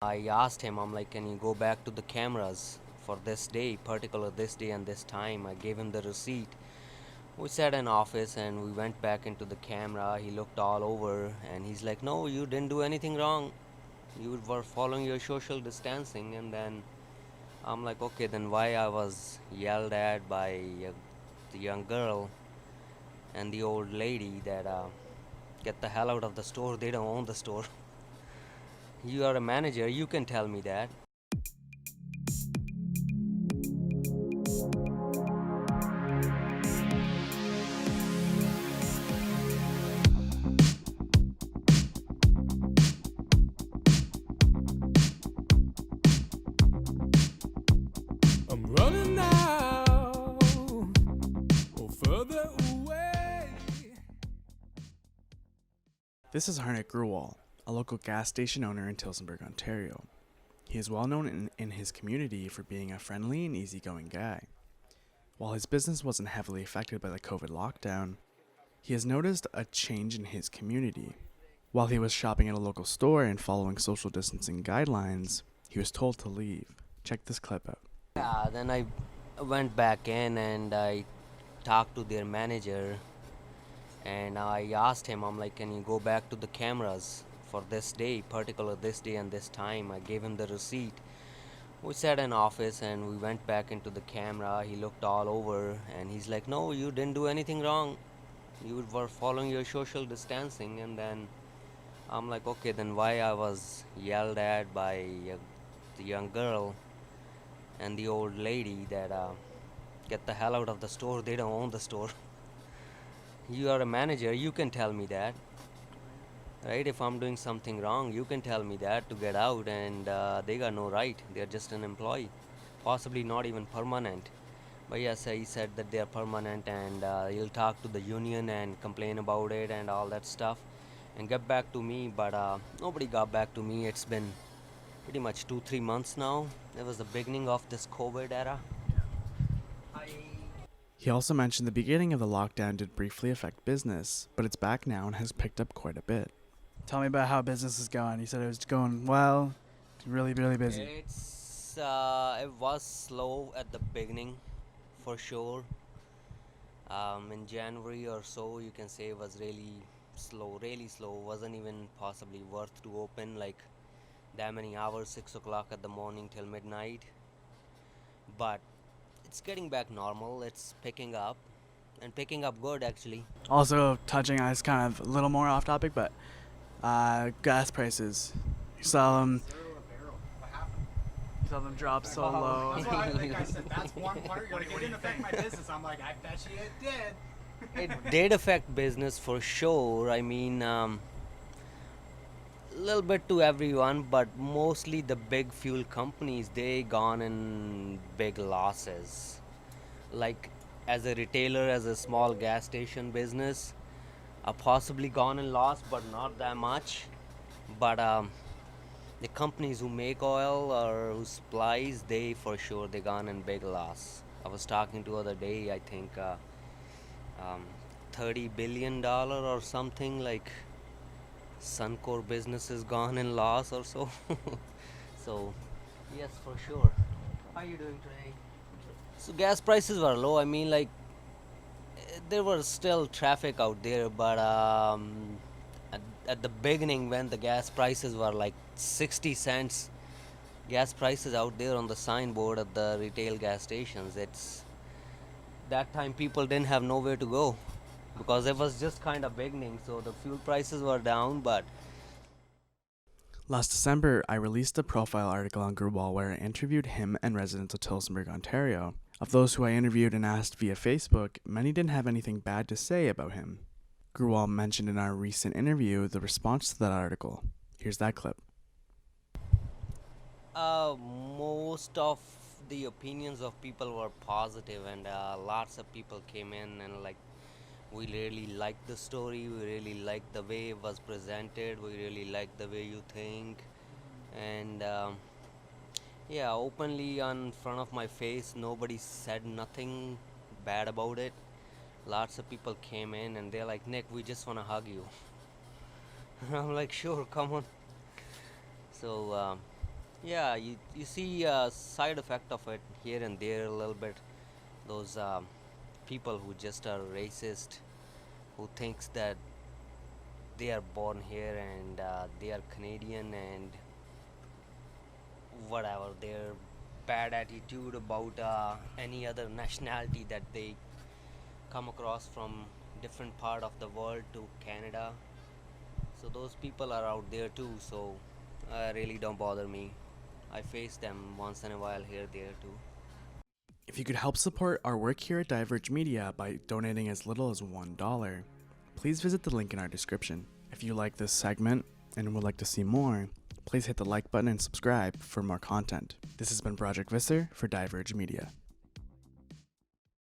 I asked him, I'm like, can you go back to the cameras for this day, particular this day and this time? I gave him the receipt. We sat in office and we went back into the camera. He looked all over and he's like, no, you didn't do anything wrong. You were following your social distancing. And then I'm like, okay, then why I was yelled at by the young girl and the old lady that get the hell out of the store. They don't own the store. You are a manager. You can tell me that. I'm running now, or further away. This is Harnek Grewal, a local gas station owner in Tillsonburg, Ontario. He is well known in his community for being a friendly and easygoing guy. While his business wasn't heavily affected by the COVID lockdown, he has noticed a change in his community. While he was shopping at a local store and following social distancing guidelines, he was told to leave. Check this clip out. Yeah, then I went back in and I talked to their manager and I asked him, I'm like, can you go back to the cameras for this day, particular this day and this time? I gave him the receipt. We sat in office and we went back into the camera. He looked all over and he's like, no, you didn't do anything wrong. You were following your social distancing. And then I'm like, okay, then why I was yelled at by the young girl and the old lady that get the hell out of the store. They don't own the store. You are a manager. You can tell me that. Right? If I'm doing something wrong, you can tell me that to get out, and they got no right. They're just an employee, possibly not even permanent. But yes, he said that they're permanent, and he'll talk to the union and complain about it and all that stuff, and get back to me. But nobody got back to me. It's been pretty much 2-3 months now. It was the beginning of this COVID era. He also mentioned the beginning of the lockdown did briefly affect business, but it's back now and has picked up quite a bit. Tell me about how business is going. You said it was going well, really, really busy. It was slow at the beginning, for sure. In January or so, you can say it was really slow, really slow. Wasn't even possibly worth to open like that many hours, 6 o'clock at the morning till midnight. But it's getting back normal. It's picking up, and picking up good actually. Also, touching on, it's kind of a little more off topic, but gas prices. You saw them drop so low. That's why I said that's one part. When it didn't affect my business, I'm like, I bet you it did. It did affect business for sure. I mean, little bit to everyone, but mostly the big fuel companies, they gone in big losses. Like as a retailer, as a small gas station business, possibly gone in loss, but not that much. But the companies who make oil or who supplies, they for sure they gone in big loss. I was talking to other day, I think $30 billion or something, like Suncor business is gone in loss or so. So yes, for sure. How are you doing today? So gas prices were low. I mean, like there was still traffic out there, but at the beginning when the gas prices were like 60 cents, gas prices out there on the signboard at the retail gas stations, it's that time people didn't have nowhere to go because it was just kind of beginning, so the fuel prices were down. But Last December, I released a profile article on Guruwall where I interviewed him and residents of Tillsonburg, Ontario. Of those who I interviewed and asked via Facebook, many didn't have anything bad to say about him. Guruwall mentioned in our recent interview the response to that article. Here's that clip. Most of the opinions of people were positive, and lots of people came in and like, we really like the story, we really like the way it was presented, we really like the way you think, and yeah, openly on front of my face, nobody said nothing bad about it. Lots of people came in and they're like, Nick, we just want to hug you. I'm like, sure, come on. So Yeah, you see a side effect of it here and there a little bit. Those people who just are racist, who thinks that they are born here and they are Canadian and whatever their bad attitude about any other nationality that they come across from different part of the world to Canada. So those people are out there too. So really don't bother me. I face them once in a while here there too. If you could help support our work here at Diverge Media by donating as little as $1, please visit the link in our description. If you like this segment and would like to see more, please hit the like button and subscribe for more content. This has been Project Visser for Diverge Media.